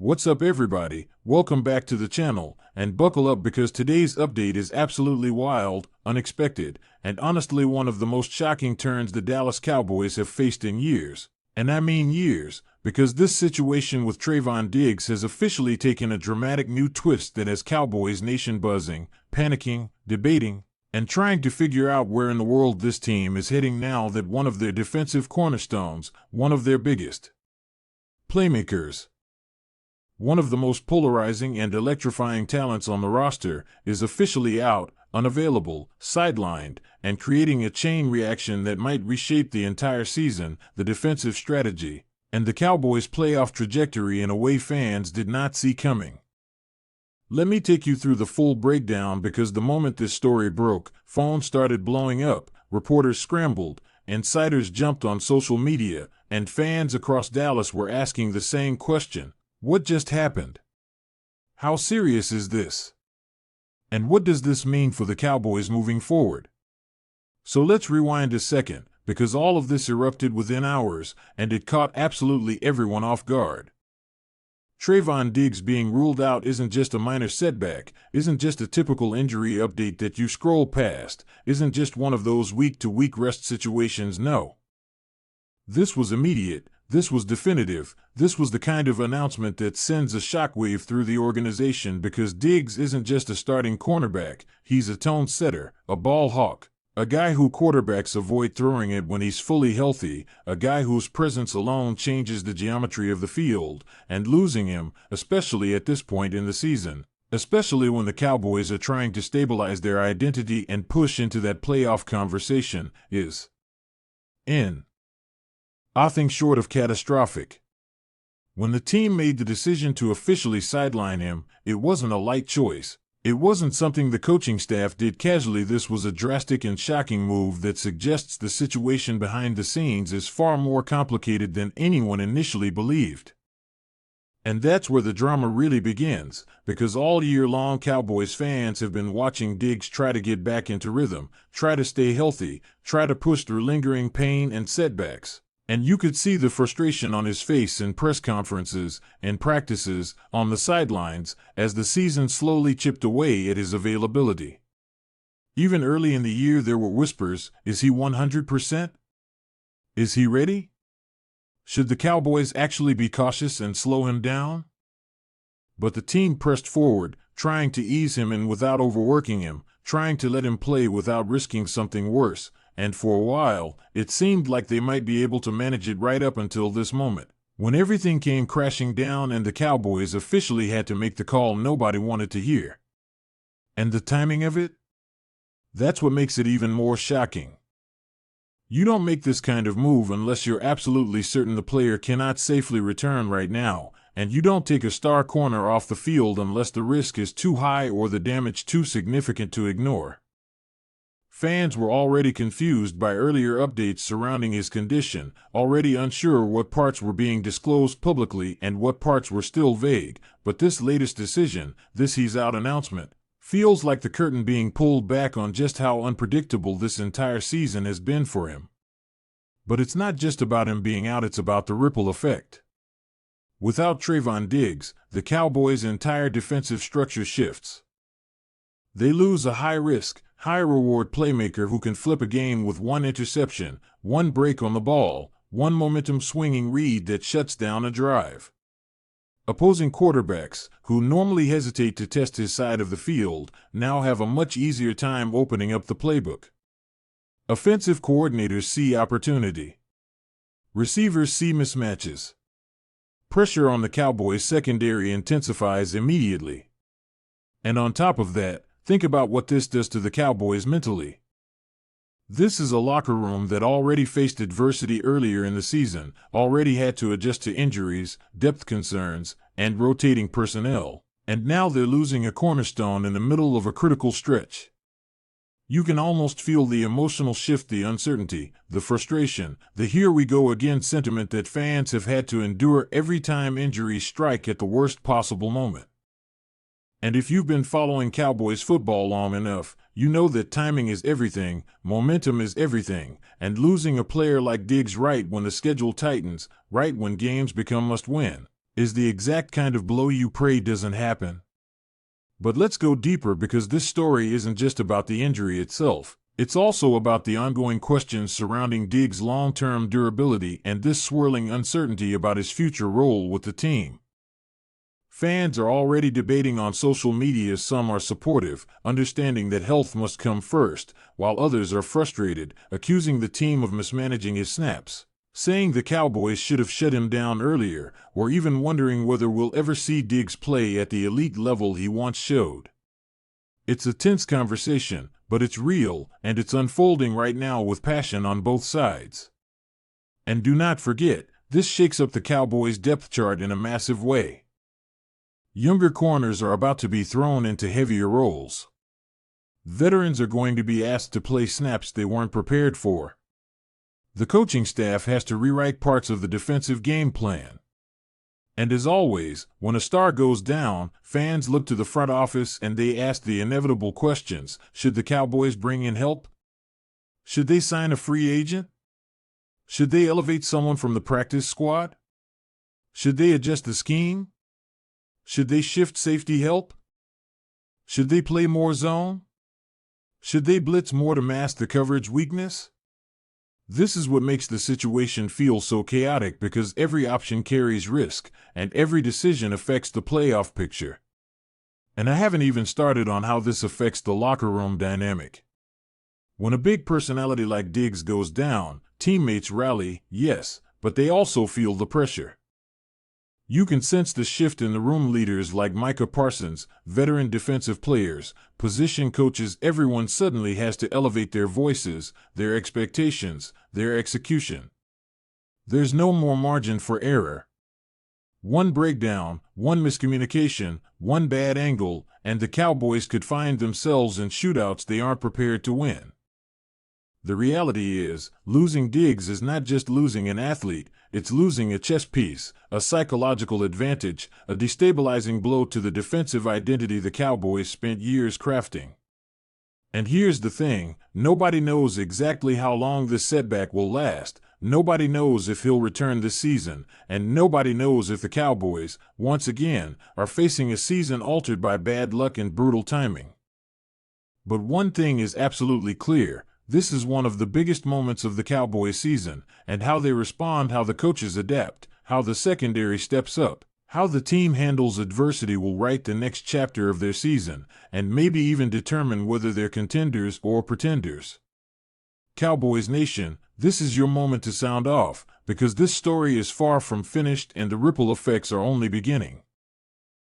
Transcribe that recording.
What's up everybody, welcome back to the channel, and buckle up because today's update is absolutely wild, unexpected, and honestly one of the most shocking turns the Dallas Cowboys have faced in years. And I mean years, because this situation with Trevon Diggs has officially taken a dramatic new twist that has Cowboys Nation buzzing, panicking, debating, and trying to figure out where in the world this team is heading now that one of their defensive cornerstones, one of their biggest playmakers, one of the most polarizing and electrifying talents on the roster, is officially out, unavailable, sidelined, and creating a chain reaction that might reshape the entire season, the defensive strategy, and the Cowboys' playoff trajectory in a way fans did not see coming. Let me take you through the full breakdown because the moment this story broke, phones started blowing up, reporters scrambled, insiders jumped on social media, and fans across Dallas were asking the same question. What just happened? How serious is this? And what does this mean for the Cowboys moving forward? So let's rewind a second, because all of this erupted within hours, and it caught absolutely everyone off guard. Trevon Diggs being ruled out isn't just a minor setback, isn't just a typical injury update that you scroll past, isn't just one of those week-to-week rest situations, no. This was immediate. This was definitive. This was the kind of announcement that sends a shockwave through the organization because Diggs isn't just a starting cornerback, he's a tone setter, a ball hawk, a guy who quarterbacks avoid throwing it when he's fully healthy, a guy whose presence alone changes the geometry of the field, and losing him, especially at this point in the season, especially when the Cowboys are trying to stabilize their identity and push into that playoff conversation, is nothing short of catastrophic. When the team made the decision to officially sideline him, it wasn't a light choice. It wasn't something the coaching staff did casually. This was a drastic and shocking move that suggests the situation behind the scenes is far more complicated than anyone initially believed. And that's where the drama really begins, because all year long Cowboys fans have been watching Diggs try to get back into rhythm, try to stay healthy, try to push through lingering pain and setbacks. And you could see the frustration on his face in press conferences and practices, on the sidelines, as the season slowly chipped away at his availability. Even early in the year there were whispers, is he 100%? Is he ready? Should the Cowboys actually be cautious and slow him down? But the team pressed forward, trying to ease him in without overworking him, trying to let him play without risking something worse. And for a while, it seemed like they might be able to manage it right up until this moment, when everything came crashing down and the Cowboys officially had to make the call nobody wanted to hear. And the timing of it? That's what makes it even more shocking. You don't make this kind of move unless you're absolutely certain the player cannot safely return right now, and you don't take a star corner off the field unless the risk is too high or the damage too significant to ignore. Fans were already confused by earlier updates surrounding his condition, already unsure what parts were being disclosed publicly and what parts were still vague, but this latest decision, this he's out announcement, feels like the curtain being pulled back on just how unpredictable this entire season has been for him. But it's not just about him being out, it's about the ripple effect. Without Trevon Diggs, the Cowboys' entire defensive structure shifts. They lose a high-risk, high-reward playmaker who can flip a game with one interception, one break on the ball, one momentum-swinging read that shuts down a drive. Opposing quarterbacks, who normally hesitate to test his side of the field, now have a much easier time opening up the playbook. Offensive coordinators see opportunity. Receivers see mismatches. Pressure on the Cowboys' secondary intensifies immediately. And on top of that, think about what this does to the Cowboys mentally. This is a locker room that already faced adversity earlier in the season, already had to adjust to injuries, depth concerns, and rotating personnel, and now they're losing a cornerstone in the middle of a critical stretch. You can almost feel the emotional shift, the uncertainty, the frustration, the here we go again sentiment that fans have had to endure every time injuries strike at the worst possible moment. And if you've been following Cowboys football long enough, you know that timing is everything, momentum is everything, and losing a player like Diggs right when the schedule tightens, right when games become must-win, is the exact kind of blow you pray doesn't happen. But let's go deeper, because this story isn't just about the injury itself. It's also about the ongoing questions surrounding Diggs' long-term durability and this swirling uncertainty about his future role with the team. Fans are already debating on social media. Some are supportive, understanding that health must come first, while others are frustrated, accusing the team of mismanaging his snaps, saying the Cowboys should have shut him down earlier, or even wondering whether we'll ever see Diggs play at the elite level he once showed. It's a tense conversation, but it's real, and it's unfolding right now with passion on both sides. And do not forget, this shakes up the Cowboys' depth chart in a massive way. Younger corners are about to be thrown into heavier roles. Veterans are going to be asked to play snaps they weren't prepared for. The coaching staff has to rewrite parts of the defensive game plan. And as always, when a star goes down, fans look to the front office and they ask the inevitable questions. Should the Cowboys bring in help? Should they sign a free agent? Should they elevate someone from the practice squad? Should they adjust the scheme? Should they shift safety help? Should they play more zone? Should they blitz more to mask the coverage weakness? This is what makes the situation feel so chaotic, because every option carries risk, and every decision affects the playoff picture. And I haven't even started on how this affects the locker room dynamic. When a big personality like Diggs goes down, teammates rally, yes, but they also feel the pressure. You can sense the shift in the room. Leaders like Micah Parsons, veteran defensive players, position coaches, everyone suddenly has to elevate their voices, their expectations, their execution. There's no more margin for error. One breakdown, one miscommunication, one bad angle, and the Cowboys could find themselves in shootouts they aren't prepared to win. The reality is, losing Diggs is not just losing an athlete, it's losing a chess piece, a psychological advantage, a destabilizing blow to the defensive identity the Cowboys spent years crafting. And here's the thing, nobody knows exactly how long this setback will last, nobody knows if he'll return this season, and nobody knows if the Cowboys, once again, are facing a season altered by bad luck and brutal timing. But one thing is absolutely clear. This is one of the biggest moments of the Cowboys season, and how they respond, how the coaches adapt, how the secondary steps up, how the team handles adversity will write the next chapter of their season, and maybe even determine whether they're contenders or pretenders. Cowboys Nation, this is your moment to sound off, because this story is far from finished and the ripple effects are only beginning.